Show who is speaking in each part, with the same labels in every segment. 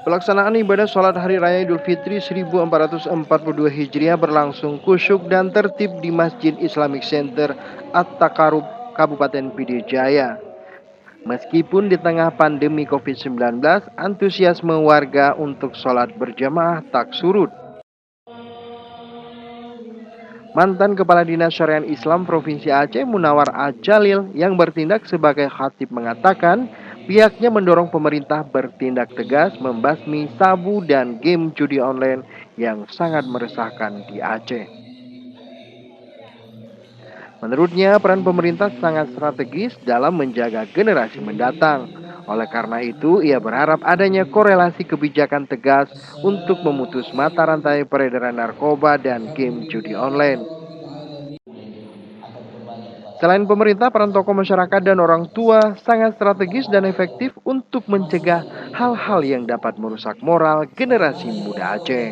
Speaker 1: Pelaksanaan ibadah sholat Hari Raya Idul Fitri 1442 Hijriah berlangsung khusyuk dan tertib di Masjid Islamic Center At-Taqarrub, Kabupaten Pidijaya. Meskipun di tengah pandemi COVID-19, antusiasme warga untuk sholat berjamaah tak surut. Mantan Kepala Dinas Syariah Islam Provinsi Aceh Munawar Ajalil yang bertindak sebagai khatib mengatakan pihaknya mendorong pemerintah bertindak tegas membasmi sabu dan game judi online yang sangat meresahkan di Aceh. Menurutnya peran pemerintah sangat strategis dalam menjaga generasi mendatang. Oleh karena itu, ia berharap adanya korelasi kebijakan tegas untuk memutus mata rantai peredaran narkoba dan game judi online. Selain pemerintah, peran tokoh masyarakat dan orang tua sangat strategis dan efektif untuk mencegah hal-hal yang dapat merusak moral generasi muda Aceh.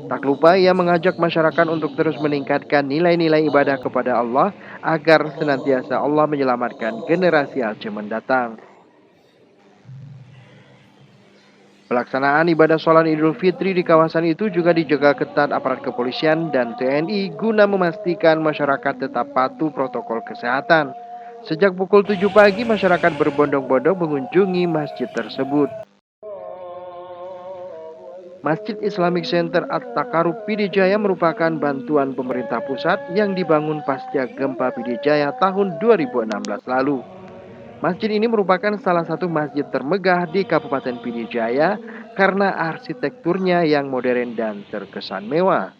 Speaker 1: Tak lupa ia mengajak masyarakat untuk terus meningkatkan nilai-nilai ibadah kepada Allah agar senantiasa Allah menyelamatkan generasi Aceh mendatang. Pelaksanaan ibadah sholat Idul Fitri di kawasan itu juga dijaga ketat aparat kepolisian dan TNI guna memastikan masyarakat tetap patuh protokol kesehatan. Sejak pukul 7 pagi, masyarakat berbondong-bondong mengunjungi masjid tersebut. Masjid Islamic Center At-Taqarrub Pidijaya merupakan bantuan pemerintah pusat yang dibangun pasca gempa Pidijaya tahun 2016 lalu. Masjid ini merupakan salah satu masjid termegah di Kabupaten Pidijaya karena arsitekturnya yang modern dan terkesan mewah.